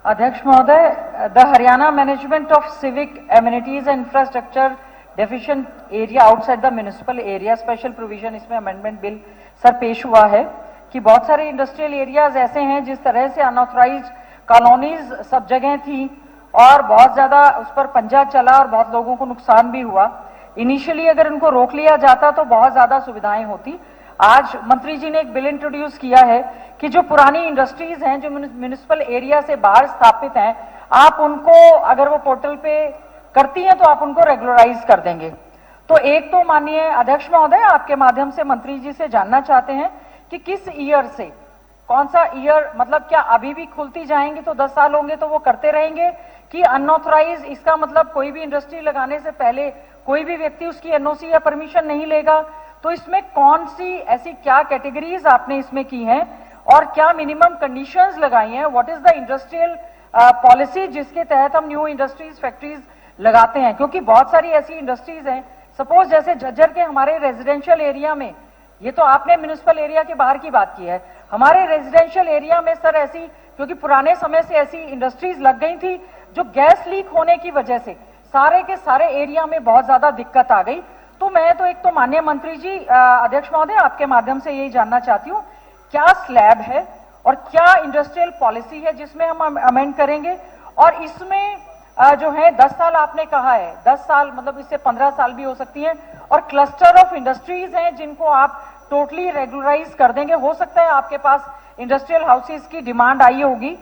अध्यक्ष महोदय, the Haryana management of civic amenities and infrastructure deficient area outside the municipal area special provision, इसमें amendment bill sir पेश हुआ है कि बहुत सारे इंडस्ट्रियल एरियाज ऐसे हैं जिस तरह से अनऑथराइज्ड कॉलोनीज सब जगह थी और बहुत ज्यादा उस पर पंजा चला और बहुत लोगों को नुकसान भी हुआ। इनिशियली अगर इनको रोक लिया जाता तो बहुत ज्यादा सुविधाएं होती। आज मंत्री जी ने एक बिल इंट्रोड्यूस किया है कि जो पुरानी इंडस्ट्रीज हैं जो म्युनिसिपल एरिया से बाहर स्थापित हैं, आप उनको अगर वो पोर्टल पे करती हैं तो आप उनको रेगुलराइज कर देंगे। तो एक तो माननीय अध्यक्ष महोदय, आपके माध्यम से मंत्री जी से जानना चाहते हैं कि किस ईयर से, कौन सा ईयर, मतलब क्या अभी भी खुलती जाएंगी तो 10 साल होंगे तो वो करते रहेंगे, कि अनऑथराइज, इसका मतलब कोई भी इंडस्ट्री लगाने से पहले कोई भी व्यक्ति उसकी एनओसी या परमिशन नहीं लेगा। तो इसमें कौन सी ऐसी क्या कैटेगरीज आपने इसमें की हैं और क्या मिनिमम कंडीशंस लगाई हैं, what is the industrial policy जिसके तहत हम न्यू इंडस्ट्रीज फैक्ट्रीज लगाते हैं? क्योंकि बहुत सारी ऐसी इंडस्ट्रीज हैं, सपोज जैसे झज्जर के हमारे रेजिडेंशियल एरिया में, ये तो आपने म्युनिसिपल एरिया के बाहर की बात की है, हमारे रेजिडेंशियल एरिया में सर ऐसी, क्योंकि पुराने समय से ऐसी इंडस्ट्रीज लग गई थी जो गैस लीक होने की वजह से सारे के सारे एरिया में बहुत ज्यादा दिक्कत आ गई। तो मैं तो एक तो माननीय मंत्री जी, अध्यक्ष महोदय, आपके माध्यम से यही जानना चाहती हूँ, क्या स्लैब है और क्या इंडस्ट्रियल पॉलिसी है जिसमें हम अमेंड करेंगे? और इसमें जो है 10 साल आपने कहा है, 10 साल मतलब इससे 15 साल भी हो सकती हैं, और क्लस्टर ऑफ इंडस्ट्रीज हैं जिनको आप टोटली रेगुलराइज कर देंगे। हो सकता है आपके पास इंडस्ट्रियल हाउसेस की डिमांड आई होगी,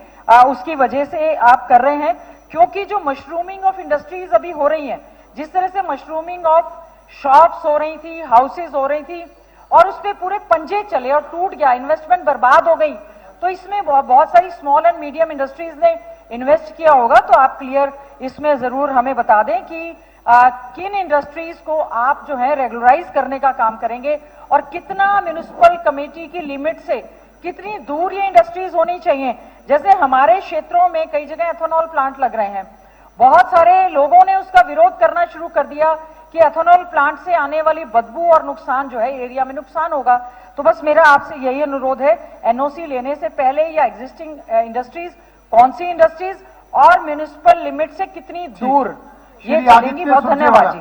उसकी वजह से आप कर रहे हैं, क्योंकि जो मशरूमिंग ऑफ इंडस्ट्रीज अभी हो रही है, जिस तरह से मशरूमिंग ऑफ शॉप्स हो रही थी, हाउसेज हो रही थी, और उस पर पूरे पंजे चले और टूट गया, इन्वेस्टमेंट बर्बाद हो गई। तो इसमें बहुत सारी स्मॉल एंड मीडियम इंडस्ट्रीज ने इन्वेस्ट किया होगा, तो आप क्लियर इसमें जरूर हमें बता दें कि किन इंडस्ट्रीज को आप जो है रेगुलराइज करने का काम करेंगे और कितना म्युनिसिपल कमेटी की लिमिट से कितनी दूर ये इंडस्ट्रीज होनी चाहिए। जैसे हमारे क्षेत्रों में कई जगह एथेनॉल प्लांट लग रहे हैं, बहुत सारे लोगों ने उसका विरोध करना शुरू कर दिया कि एथेनॉल प्लांट से आने वाली बदबू और नुकसान जो है एरिया में नुकसान होगा। तो बस मेरा आपसे यही अनुरोध है, एनओसी लेने से पहले या एग्जिस्टिंग इंडस्ट्रीज, कौन सी इंडस्ट्रीज और म्युनिसिपल लिमिट से कितनी दूर ये चलेंगी? बहुत धन्यवाद जी।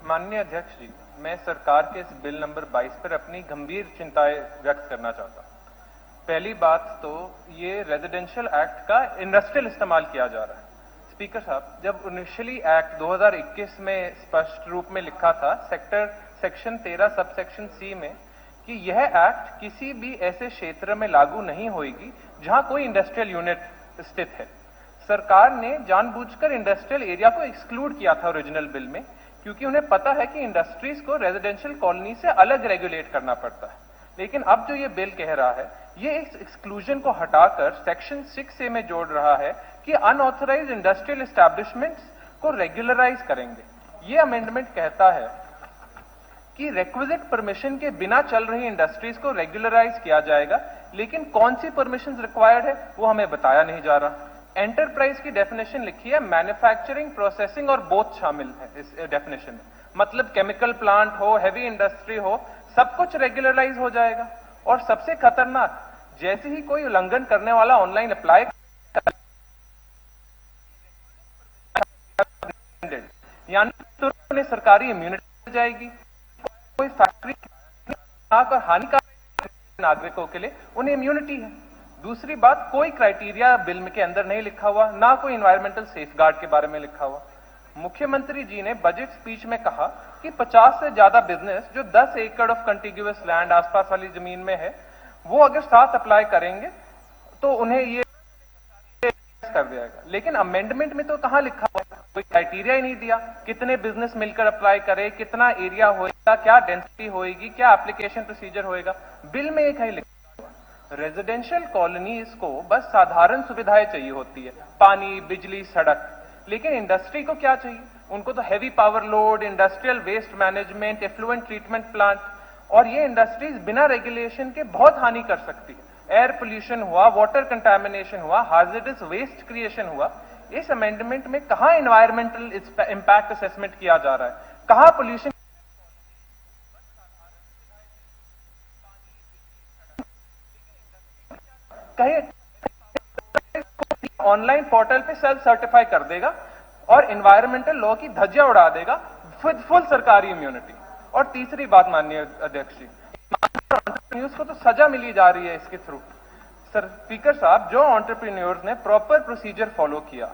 माननीय अध्यक्ष जी, मैं सरकार के इस बिल नंबर 22 पर अपनी गंभीर चिंताएं व्यक्त करना चाहता हूं। पहली बात तो ये रेजिडेंशियल एक्ट का इंडस्ट्रियल इस्तेमाल किया जा रहा है। स्पीकर साहब, जब इनिशियली एक्ट 2021 में स्पष्ट रूप में लिखा था सेक्शन 13 सबसेक्शन सी में कि यह एक्ट किसी भी ऐसे क्षेत्र में लागू नहीं होगी जहां कोई इंडस्ट्रियल यूनिट स्थित है। सरकार ने जानबूझकर इंडस्ट्रियल एरिया को एक्सक्लूड किया था ओरिजिनल बिल में, क्योंकि उन्हें पता है कि इंडस्ट्रीज को रेजिडेंशियल कॉलोनी से अलग रेगुलेट करना पड़ता है। लेकिन अब जो ये बिल कह रहा है, ये इस एक्सक्लूजन को हटाकर सेक्शन 6A में जोड़ रहा है कि अनऑथराइज्ड इंडस्ट्रियल एस्टैब्लिशमेंट्स को रेगुलराइज करेंगे। ये अमेंडमेंट कहता है कि रिक्विजिट परमिशन के बिना चल रही इंडस्ट्रीज को रेगुलराइज किया जाएगा, लेकिन कौन सी परमिशन रिक्वायर्ड है वो हमें बताया नहीं जा रहा। एंटरप्राइज की डेफिनेशन लिखी है, मैन्युफैक्चरिंग, प्रोसेसिंग और बोथ शामिल है इस डेफिनेशन में। मतलब केमिकल प्लांट हो, हैवी इंडस्ट्री हो, सब कुछ रेगुलराइज हो जाएगा। और सबसे खतरनाक, जैसे ही कोई उल्लंघन करने वाला ऑनलाइन अप्लाई, यानी तुरंत सरकारी इम्यूनिटी मिल जाएगी। कोई फैक्ट्री हानिकारक नागरिकों के लिए उन्हें इम्यूनिटी है। दूसरी बात, कोई क्राइटेरिया बिल के अंदर नहीं लिखा हुआ, ना कोई इन्वायरमेंटल सेफगार्ड के बारे में लिखा हुआ। मुख्यमंत्री जी ने बजट स्पीच में कहा कि 50 से ज्यादा बिजनेस जो 10 एकड़ ऑफ कंटिग्यूअस लैंड आसपास वाली जमीन में है, वो अगर साथ अप्लाई करेंगे तो उन्हें ये कर दिया जाएगा। लेकिन अमेंडमेंट में तो कहां लिखा हुआ, कोई क्राइटेरिया ही नहीं दिया, कितने बिजनेस मिलकर अप्लाई करे, कितना एरिया होएगा, क्या डेंसिटी होएगी, क्या एप्लीकेशन प्रोसीजर होएगा, बिल में एक ही लिखा हुआ। रेजिडेंशियल कॉलोनीज को बस साधारण सुविधाएं चाहिए होती है, पानी, बिजली, सड़क। लेकिन इंडस्ट्री को क्या चाहिए? उनको तो heavy power load, industrial waste management, effluent treatment plant, और ये इंडस्ट्रीज बिना रेगुलेशन के बहुत हानि कर सकती है। एयर पोल्यूशन हुआ, वाटर कंटामिनेशन हुआ, हाजिडस वेस्ट क्रिएशन हुआ। इस अमेंडमेंट में कहां एनवायरमेंटल इंपैक्ट असेसमेंट किया जा रहा है, कहां पोल्यूशन कहीं ऑनलाइन पोर्टल पे सेल्फ सर्टिफाई कर देगा और एनवायरमेंटल लॉ की धज्जियां उड़ा देगा विद फुल सरकारी इम्यूनिटी। और तीसरी बात माननीय अध्यक्ष जी, एंटरप्रेन्योर्स को तो सजा मिली जा रही है इसके थ्रू। सर स्पीकर साहब, जो एंटरप्रेन्योर्स ने प्रॉपर प्रोसीजर फॉलो किया,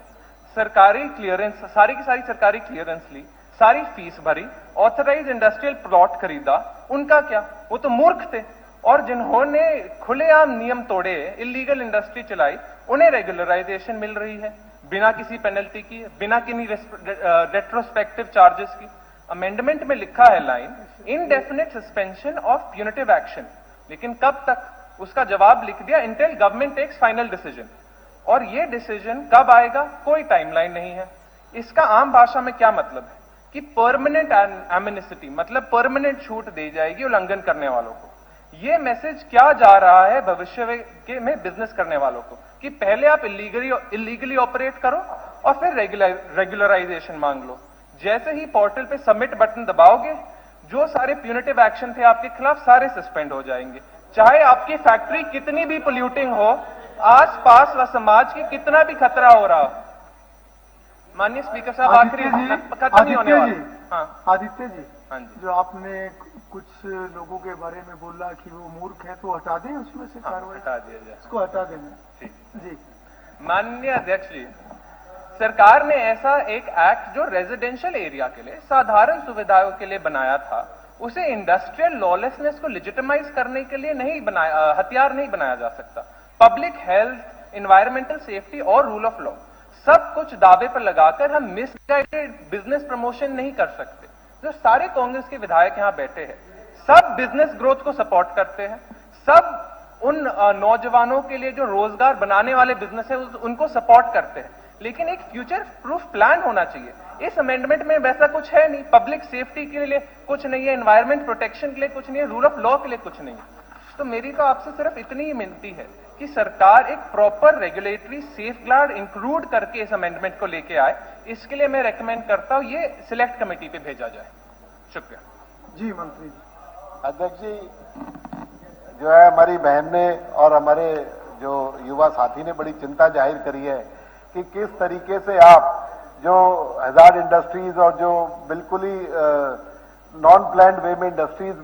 सरकारी क्लियरेंस, सारी की सारी सरकारी क्लियरेंस ली, सारी फीस भरी, ऑथराइज इंडस्ट्रियल प्लॉट खरीदा, उनका क्या? वो तो मूर्ख थे। और जिन्होंने खुलेआम नियम तोड़े, इलीगल इंडस्ट्री चलाई, उन्हें रेगुलराइजेशन मिल रही है बिना किसी पेनल्टी की, बिना किसी रेट्रोस्पेक्टिव चार्जेस की। अमेंडमेंट में लिखा है line, indefinite suspension of punitive action, लेकिन कब तक? उसका जवाब लिख दिया, इंटिल गवर्नमेंट टेक्स फाइनल डिसीजन। और ये डिसीजन कब आएगा, कोई टाइमलाइन नहीं है। इसका आम भाषा में क्या मतलब है कि परमानेंट एमनेस्टी, मतलब परमानेंट छूट दी जाएगी उल्लंघन करने वालों को। ये मैसेज क्या जा रहा है भविष्य में बिजनेस करने वालों को कि पहले आप इलीगली ऑपरेट करो और फिर रेगुलराइजेशन मांग लो। जैसे ही पोर्टल पे सबमिट बटन दबाओगे, जो सारे प्यूनिटिव एक्शन थे आपके खिलाफ सारे सस्पेंड हो जाएंगे, चाहे आपकी फैक्ट्री कितनी भी पोल्यूटिंग हो, आसपास व समाज की कितना भी खतरा हो रहा हो। माननीय स्पीकर साहब, आखिरी खत्म नहीं होने वाला। हाँ आदित्य जी, हाँ जी, जो आपने कुछ लोगों के बारे में बोला कि वो मूर्ख है, तो हटा दें उसमें से कार्रवाई, हटा दिया जाए। उसको हटा देना। ठीक जी माननीय अध्यक्ष जी, सरकार ने ऐसा एक एक्ट जो रेजिडेंशियल एरिया के लिए साधारण सुविधाओं के लिए बनाया था, उसे इंडस्ट्रियल लॉलेसनेस को लेजिटिमाइज करने के लिए नहीं बनाया, हथियार नहीं बनाया जा सकता। पब्लिक हेल्थ, एनवायरमेंटल सेफ्टी और रूल ऑफ लॉ सब कुछ दावे पर लगाकर हम मिसगाइडेड बिजनेस प्रमोशन नहीं कर सकते। जो सारे कांग्रेस के विधायक यहां बैठे हैं, सब बिजनेस ग्रोथ को सपोर्ट करते हैं, सब उन नौजवानों के लिए जो रोजगार बनाने वाले बिजनेस है उनको सपोर्ट करते हैं, लेकिन एक फ्यूचर प्रूफ प्लान होना चाहिए। इस अमेंडमेंट में वैसा कुछ है नहीं। पब्लिक सेफ्टी के लिए कुछ नहीं है, एनवायरमेंट प्रोटेक्शन के लिए कुछ नहीं है, रूल ऑफ लॉ के लिए कुछ नहीं है। तो मेरी तो आपसे सिर्फ इतनी ही विनती है कि सरकार एक प्रॉपर रेगुलेटरी सेफगार्ड इंक्लूड करके इस अमेंडमेंट को लेके आए। इसके लिए मैं रेकमेंड करता हूं ये सिलेक्ट कमेटी पे भेजा जाए। शुक्रिया। जी मंत्री जी। अध्यक्ष जी, जो है हमारी बहन ने और हमारे जो युवा साथी ने बड़ी चिंता जाहिर करी है कि किस तरीके से आप जो हजार्ड इंडस्ट्रीज और जो बिल्कुल ही नॉन प्लान्ड वे में इंडस्ट्रीज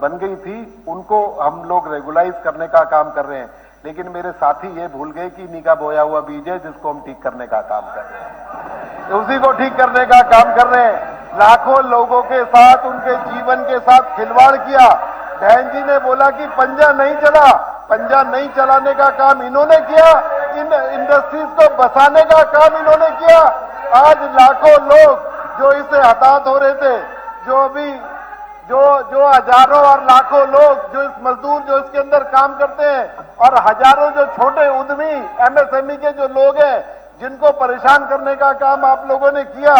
बन गई थी, उनको हम लोग रेगुलाइज करने का काम कर रहे हैं। लेकिन मेरे साथी ये भूल गए कि इन्हीं का बोया हुआ बीज है जिसको हम ठीक करने का काम कर रहे हैं, उसी को ठीक करने का काम कर रहे हैं। लाखों लोगों के साथ, उनके जीवन के साथ खिलवाड़ किया। बहन जी ने बोला कि पंजा नहीं चला, पंजा नहीं चलाने का काम इन्होंने किया, इन इंडस्ट्रीज को बसाने का काम इन्होंने किया। आज लाखों लोग जो इससे हताहत हो रहे थे, जो अभी जो हजारों और लाखों लोग जो इस मजदूर जो इसके अंदर काम करते हैं, और हजारों जो छोटे उद्यमी एमएसएमई के जो लोग हैं जिनको परेशान करने का काम आप लोगों ने किया,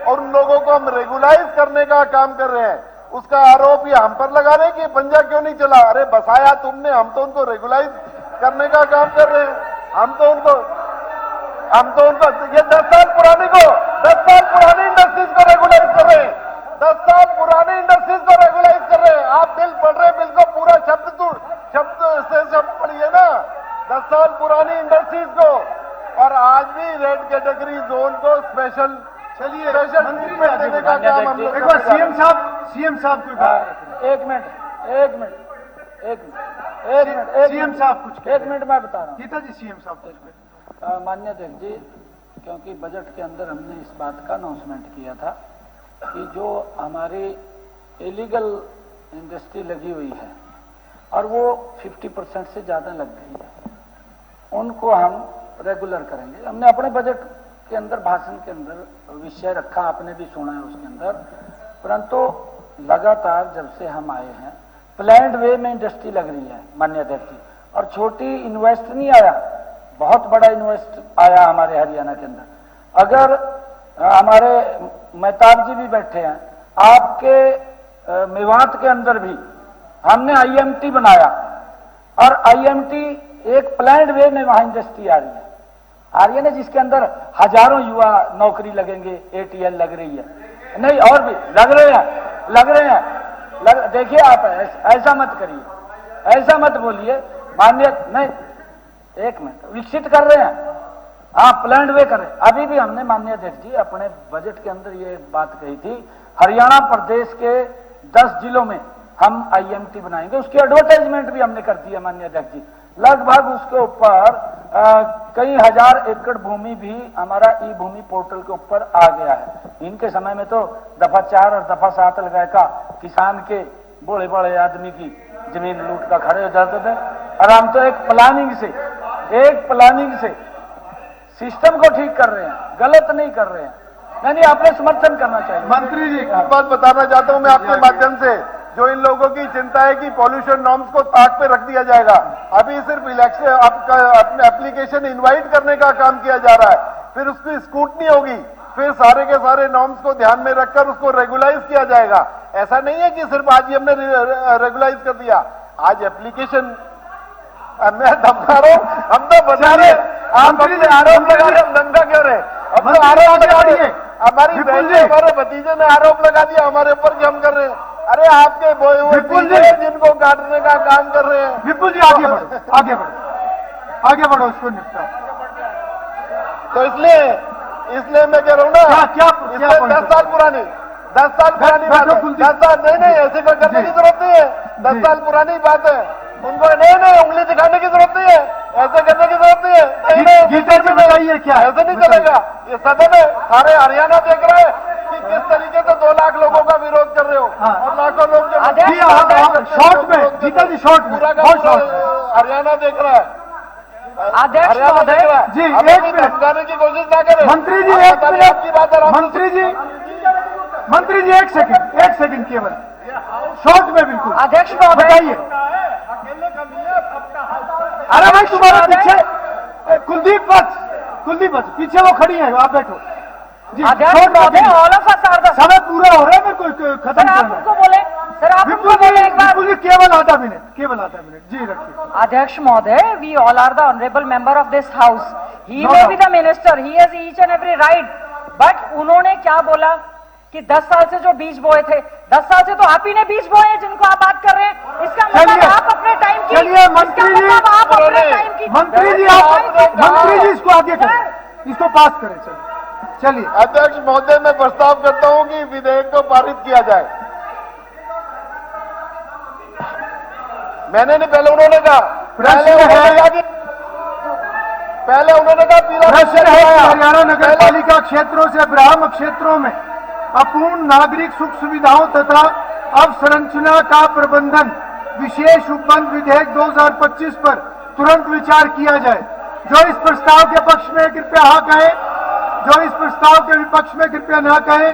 और उन लोगों को हम रेगुलाइज करने का काम कर रहे हैं, उसका आरोप ये हम पर लगा रहे हैं कि पंजा क्यों नहीं चला। अरे बसाया तुमने, हम तो उनको रेगुलाइज करने का काम कर रहे हैं। हम तो उनको ये 10 साल पुरानी इंडस्ट्रीज को रेगुलाइज कर रहे हैं, 10 साल पुरानी इंडस्ट्रीज को रेगुलाइज कर रहे हैं। आप बिल पढ़ रहे, बिल को पूरा शब्द पढ़िए ना, 10 साल पुरानी इंडस्ट्रीज को, और आज भी रेड कैटेगरी जोन को स्पेशल ट्रीटमेंट देने का काम हम लोग। एक बार सीएम साहब कोई बात। एक मिनट सीएम साहब कुछ एक मिनट मैं बता रहा हूँ। गीता जी, सीएम साहब कुछ माननीय अध्यक्ष जी, क्योंकि बजट के अंदर हमने इस बात का अनाउंसमेंट किया था कि जो हमारी इलीगल इंडस्ट्री लगी हुई है और वो 50% से ज़्यादा लग गई है, उनको हम रेगुलर करेंगे। हमने अपने बजट के अंदर, भाषण के अंदर विषय रखा, आपने भी सुना है उसके अंदर। परंतु लगातार जब से हम आए हैं, प्लान्ड वे में इंडस्ट्री लग रही है माननीय अध्यक्ष जी, और छोटी इन्वेस्ट नहीं आया, बहुत बड़ा इन्वेस्ट आया हमारे हरियाणा के अंदर। अगर हमारे मेहताब जी भी बैठे हैं, आपके मेवात के अंदर भी हमने आईएमटी बनाया, और आईएमटी एक प्लान्ड वे में वहां इंडस्ट्री आ रही है ना, जिसके अंदर हजारों युवा नौकरी लगेंगे। एटीएल लग रही है, नहीं और भी लग रहे हैं। देखिए आप ऐसा मत करिए, ऐसा मत बोलिए माननीय। नहीं, एक मिनट, विकसित कर रहे हैं, हाँ प्लान्ड वे करें। अभी भी हमने माननीय अध्यक्ष जी अपने बजट के अंदर ये बात कही थी, हरियाणा प्रदेश के 10 जिलों में हम IMT बनाएंगे, उसकी एडवर्टाइजमेंट भी हमने कर दी है माननीय अध्यक्ष जी। लगभग उसके ऊपर कई हजार एकड़ भूमि भी हमारा ई भूमि पोर्टल के ऊपर आ गया है। इनके समय में तो दफा 4 और दफा 7 लगाए का किसान के बड़े बड़े आदमी की जमीन लूट का खड़े हो जाते थे, और हम तो एक प्लानिंग से सिस्टम को ठीक कर रहे हैं, गलत नहीं कर रहे हैं। नहीं, आपने समर्थन करना चाहिए। मंत्री जी, एक बात बताना चाहता हूं मैं आपके माध्यम से, जो इन लोगों की चिंता है कि पॉल्यूशन नॉर्म्स को ताक पे रख दिया जाएगा, अभी सिर्फ इलेक्शन आपका अपने एप्लीकेशन इनवाइट करने का काम किया जा रहा है, फिर उसकी स्क्रूटनी होगी, फिर सारे के सारे नॉर्म्स को ध्यान में रखकर उसको रेगुलाइज किया जाएगा। ऐसा नहीं है कि सिर्फ आज ही हमने रेगुलाइज कर दिया, आज एप्लीकेशन मैं धमका रहा हूं, हम तो बता रहे, आप अपने आरोप लगा रहे, हम दंगा क्यों रहे? अब तो आरोप लगा रही हमारी बहन ने, हमारे भतीजे ने आरोप लगा दिया हमारे ऊपर कि हम कर रहे हैं। अरे आपके बोए हुए पीछे जिनको काटने का काम कर रहे हैं। विपुल जी आगे बढ़ो, आगे बढ़ो, उसको निपटाओ। तो इसलिए मैं कह रहा हूँ ना, क्या 10 साल पुरानी बात है, 10 साल नहीं, ऐसे करने की जरूरत नहीं है, 10 साल पुरानी बात है, उनको नहीं उंगली दिखाने की जरूरत नहीं है, ऐसे करने की जरूरत नहीं है। गीता जी बताइए क्या ऐसे नहीं चलेगा, ये सदन है, सारे हरियाणा देख रहे हैं कि किस तरीके से 2 लाख लोगों का विरोध कर रहे हो, और लाखों लोग शॉर्ट में, गीता जी शॉर्ट में, बहुत शॉर्ट, हरियाणा देख रहा है, अध्यक्ष हरियाणा देख रहा है। जी, अभी एक भी मिनट। धमकाने की कोशिश ना करें। मंत्री जी, एक मिनट, मंत्री जी एक सेकंड केवल, शॉर्ट में बिल्कुल। अध्यक्ष महोदय, बताइए। अरे भाई तुम्हारे पीछे कुलदीप बच पीछे वो खड़ी है, आप बैठो जी। अध्यक्ष महोदय, all of us are the समय पूरा हो रहा है, मेरे को खत्म सर, आप करना उनको बोले, सर आप उनको बोले एक बार। विपुल जी केवल आधा मिनट जी रखिए। अध्यक्ष महोदय, we all are the honourable member of this house, he No, may no. Be the minister, he has each and every right, but उन्होंने क्या बोला कि 10 साल से जो बीज बोए थे, 10 साल से तो आप ही ने बीज बोए हैं जिनको आप बात कर रहे हैं। इसका मतलब आप अपने टाइम की, चलिए मंत्री जी, आप अपने टाइम की, मंत्री जी इसको आगे करें, इसको पास करें। चलिए अध्यक्ष महोदय, मैं प्रस्ताव करता हूं कि विधेयक को पारित किया जाए। मैंने नहीं, पहले उन्होंने कहा, पहले उन्होंने कहा पीला प्रश्न है कि हरियाणा नगर पालिका क्षेत्रों से ब्राह्म क्षेत्रों में अपूर्ण नागरिक सुख सुविधाओं तथा अवसंरचना का प्रबंधन विशेष उपबंध विधेयक 2025 पर तुरंत विचार किया जाए। जो इस प्रस्ताव के पक्ष में कृपया हाँ कहें, जो इस प्रस्ताव के विपक्ष में कृपया ना कहें।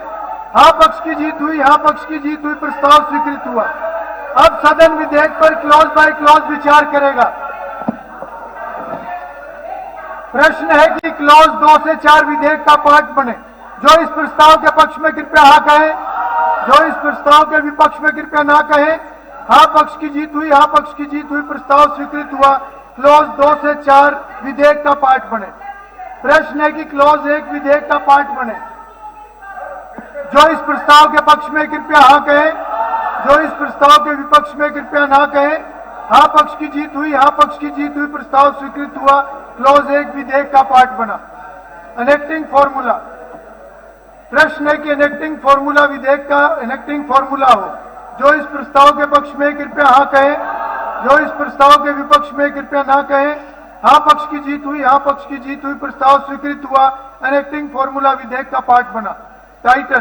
हाँ पक्ष की जीत हुई, हाँ पक्ष की जीत हुई, प्रस्ताव स्वीकृत हुआ। अब सदन विधेयक पर क्लॉज बाय क्लॉज विचार करेगा। प्रश्न है कि क्लॉज 2 से 4 विधेयक का पार्ट बने। जो इस प्रस्ताव के पक्ष में कृपया हाँ कहें, जो इस प्रस्ताव के विपक्ष में कृपया ना कहें। हाँ पक्ष की जीत हुई, हाँ पक्ष की जीत हुई, प्रस्ताव स्वीकृत हुआ। क्लॉज 2 से 4 विधेयक का पार्ट बने। प्रश्न है कि क्लॉज 1 विधेयक का पार्ट बने। जो इस प्रस्ताव के पक्ष में कृपया हाँ कहें, जो इस प्रस्ताव के विपक्ष में कृपया ना कहें। हाँ पक्ष की जीत हुई, हाँ पक्ष की जीत हुई, प्रस्ताव स्वीकृत हुआ। क्लॉज 1 विधेयक का पार्ट बना। एनेक्टिंग फॉर्मूला। प्रश्न है कि एनेक्टिंग फॉर्मूला विधेयक का एनेक्टिंग फॉर्मूला हो। जो इस प्रस्ताव के पक्ष में कृपया हाँ कहें, जो इस प्रस्ताव के विपक्ष में कृपया ना कहें। हाँ पक्ष की जीत हुई, हाँ पक्ष की जीत हुई, प्रस्ताव स्वीकृत हुआ। एनेक्टिंग फॉर्मूला विधेयक का पार्ट बना। टाइटल।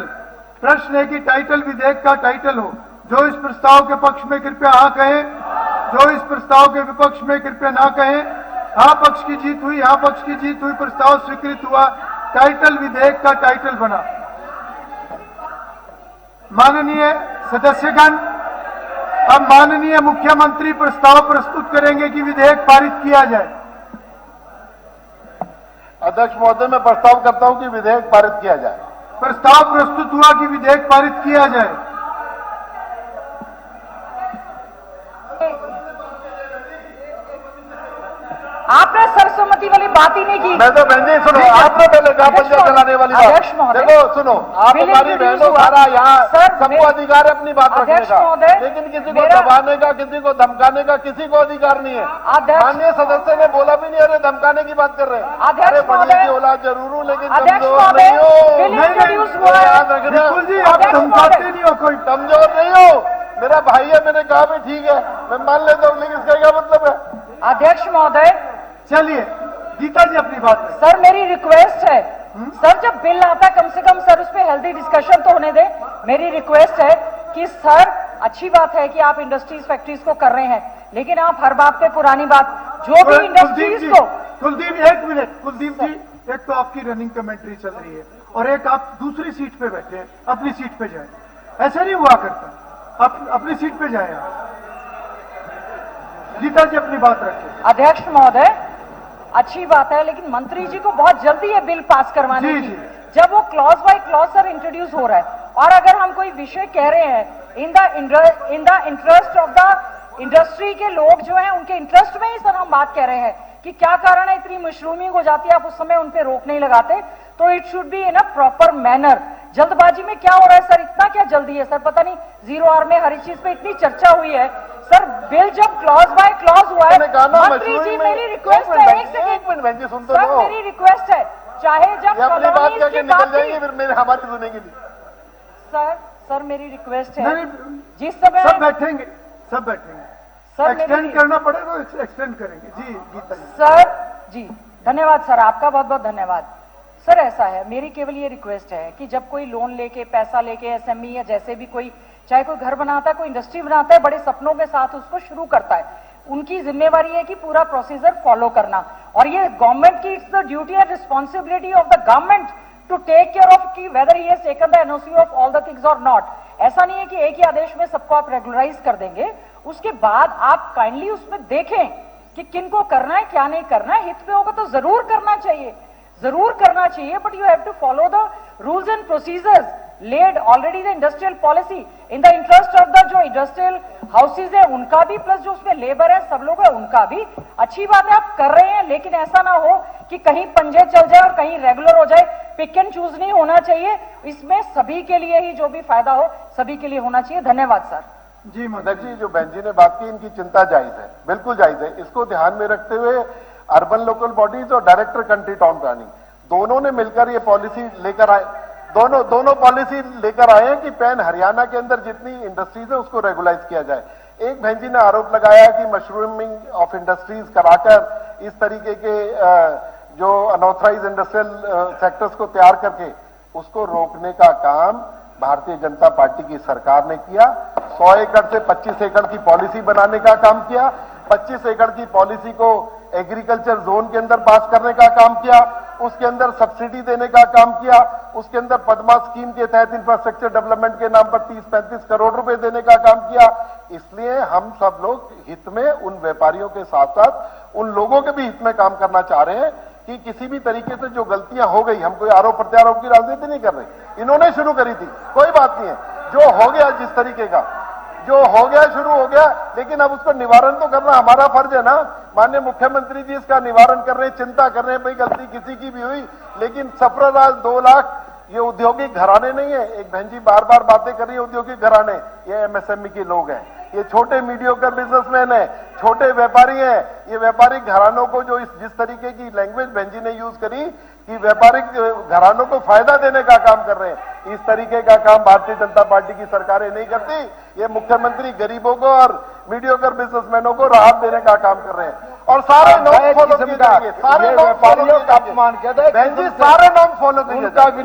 प्रश्न है कि टाइटल विधेयक का टाइटल हो। जो इस प्रस्ताव के पक्ष में कृपया हाँ कहें, जो इस प्रस्ताव के विपक्ष में कृपया ना कहें। हाँ पक्ष की जीत हुई, हाँ पक्ष की जीत हुई, प्रस्ताव स्वीकृत हुआ। टाइटल विधेयक का टाइटल बना। माननीय सदस्यगण, अब माननीय मुख्यमंत्री प्रस्ताव प्रस्तुत करेंगे कि विधेयक पारित किया जाए। अध्यक्ष महोदय, मैं प्रस्ताव करता हूं कि विधेयक पारित किया जाए। प्रस्ताव प्रस्तुत हुआ कि विधेयक पारित किया जाए। आपने सर सर्वसम्मति वाली बात ही नहीं की। मैं तो बहन जी सुनो, आपने पहले कहा पंजा चलाने वाली अध्यक्ष बात। महोदय, देखो सुनो, आप बिल हमारी इंट्रोड्यूस बहनों हुआ। सारा यहाँ सर, सबको अधिकार है अपनी बात रखने अध्यक्ष का, महोदय, लेकिन किसी को मेरा- दबाने का, किसी को धमकाने का किसी को अधिकार नहीं है। अध्यक्ष- माननीय सदस्य ने बोला भी नहीं, अरे धमकाने की बात कर रहे हैं। अध्यक्ष अरे बढ़िया महोदय- की औलाद जरूर हूँ, लेकिन अध्यक्ष कमजोर महोदय, नहीं हो। बिल नहीं, इंट्रोड्यूस नहीं, हुआ है। याद रखना। बिल्कुल जी, आप अध्यक्ष धमकाते महोदय- नहीं हो कोई। कमजोर नहीं हो, मेरा भाई है, मैंने कहा भी ठीक है, मैं मान लेता हूँ, लेकिन इसका क्या मतलब है? अध्यक्ष महोदय, चलिए गीता जी अपनी बात करें। सर मेरी रिक्वेस्ट है, सर जब बिल आता है कम से कम सर उस पर हेल्दी डिस्कशन तो होने दें। मेरी रिक्वेस्ट है कि सर अच्छी बात है कि आप इंडस्ट्रीज फैक्ट्रीज को कर रहे हैं, लेकिन आप हर बात पे पुरानी बात जो भी कुलदीप इंडस्ट्रीज जी, को कुलदीप एक मिनट, कुलदीप जी, एक तो आपकी रनिंग कमेंट्री चल रही है और एक आप दूसरी सीट पे बैठे हैं, अपनी सीट पे जाए। ऐसे नहीं हुआ करता, आप अपनी सीट पे जाए। गीता जी अपनी बात रखें। अध्यक्ष महोदय अच्छी बात है, लेकिन मंत्री जी को बहुत जल्दी है बिल पास करवाने जी, की, जी। जब वो clause by clause sir introduce हो रहा है। और अगर हम कोई विषय कह रहे हैं इन the interest of the industry के लोग जो हैं उनके इंटरेस्ट में ही सर हम बात कह रहे हैं कि क्या कारण है इतनी मशरूमिंग हो जाती है, आप उस समय उन पे रोक नहीं लगाते, तो it should be in a proper manner. जल्दबाजी में क्या हो रहा है सर, इतना क्या जल्दी है सर, पता नहीं 0R में हर चीज पे इतनी चर्चा हुई है सर। बिल जब क्लॉज बाय क्लॉज हुआ है, मैंने कहा ना, मंत्री जी मशरूम में- मेरी रिक्वेस्ट एक है, मिनट, एक सेकंड एक मिनट बहन जी, सुन तो सर लो। मेरी रिक्वेस्ट है, चाहे जब ये अपनी बात कॉलोनीज करके की निकल बात जाएंगे, थी- फिर मेरे हमारी सुनेंगे नहीं। सर मेरी रिक्वेस्ट है, नहीं, जिस समय सब बैठेंगे, सब बैठेंगे। सर एक्सटेंड मेरी करना पड़ेगा तो एक्सटेंड करेंगे। जी गीता जी। सर जी धन्यवाद सर, आपका बहुत बहुत धन्यवाद। सर ऐसा है, मेरी केवल ये रिक्वेस्ट है कि जब कोई लोन लेके पैसा लेके एसएमई या जैसे भी कोई, चाहे कोई घर बनाता है, कोई इंडस्ट्री बनाता है, बड़े सपनों के साथ उसको शुरू करता है, उनकी जिम्मेवारी है कि पूरा प्रोसीजर फॉलो करना। और ये गवर्नमेंट की it's the duty and responsibility of the government to take care of कि whether he has taken the NOC of all the things और नॉट। ऐसा नहीं है कि एक ही आदेश में सबको आप रेगुलराइज कर देंगे, उसके बाद आप काइंडली उसमें देखें कि किन को करना है क्या नहीं करना है। हित में होगा तो जरूर करना चाहिए, जरूर करना चाहिए, but you have to follow the rules and procedures laid already the industrial policy in the interest of the जो इंडस्ट्रियल हाउसेज है उनका भी, प्लस जो उसमें लेबर है सब लोग है उनका भी। अच्छी बात है आप कर रहे हैं, लेकिन ऐसा ना हो कि कहीं पंजे चल जाए और कहीं रेगुलर हो जाए। पिक एंड चूज नहीं होना चाहिए, इसमें सभी के लिए ही जो भी फायदा हो सभी के लिए होना चाहिए। धन्यवाद सर। जी अध्यक्ष जी, जो बहन जी ने बात की, इनकी चिंता जायज है, बिल्कुल जायज है। इसको ध्यान में रखते हुए अर्बन लोकल बॉडीज और डायरेक्टर कंट्री टाउन प्लानिंग दोनों ने मिलकर ये पॉलिसी लेकर आए, दोनों पॉलिसी लेकर आए हैं कि पैन हरियाणा के अंदर जितनी इंडस्ट्रीज है उसको रेगुलाइज किया जाए। एक बहन जी ने आरोप लगाया कि मशरूमिंग ऑफ इंडस्ट्रीज कराकर इस तरीके के जो अनऑथराइज इंडस्ट्रियल सेक्टर्स को तैयार करके उसको रोकने का काम भारतीय जनता पार्टी की सरकार ने किया। 100 एकड़ से 25 एकड़ की पॉलिसी बनाने का काम किया, 25 एकड़ की पॉलिसी को एग्रीकल्चर जोन के अंदर पास करने का काम किया, उसके अंदर सब्सिडी देने का काम किया, उसके अंदर पद्मा स्कीम के तहत इंफ्रास्ट्रक्चर डेवलपमेंट के नाम पर 30-35 करोड़ रुपए देने का काम किया। इसलिए हम सब लोग हित में उन व्यापारियों के साथ साथ उन लोगों के भी हित में काम करना चाह रहे हैं कि किसी भी तरीके से जो गलतियां हो गई, हम कोई आरोप प्रत्यारोप की राजनीति नहीं कर रहे, इन्होंने शुरू करी थी, कोई बात नहीं है। जो हो गया जिस तरीके का जो हो गया शुरू हो गया, लेकिन अब उसको निवारण तो करना हमारा फर्ज है ना। माननीय मुख्यमंत्री जी इसका निवारण कर रहे हैं, चिंता कर रहे हैं, भाई गलती किसी की भी हुई, लेकिन सरफराज 2 लाख ये औद्योगिक घराने नहीं है। एक बहन जी बार बार बातें कर रही है औद्योगिक घराने, ये एमएसएमई के लोग हैं, ये छोटे मीडियोकर बिजनेसमैन है, छोटे व्यापारी हैं। ये व्यापारिक घरानों को जो जिस तरीके की लैंग्वेज बहन जी ने यूज करी कि व्यापारिक घरानों को फायदा देने का काम कर रहे हैं, इस तरीके का काम भारतीय जनता पार्टी की सरकारें नहीं करती। ये मुख्यमंत्री गरीबों को और मीडियोकर बिजनेसमैनों को राहत देने का काम कर रहे हैं और सारे नॉर्म फॉलो किए जाएंगे, सारे व्यापारियों का अपमान किया जाए, बहन जी सारे नॉर्म फॉलो किए जाएंगे।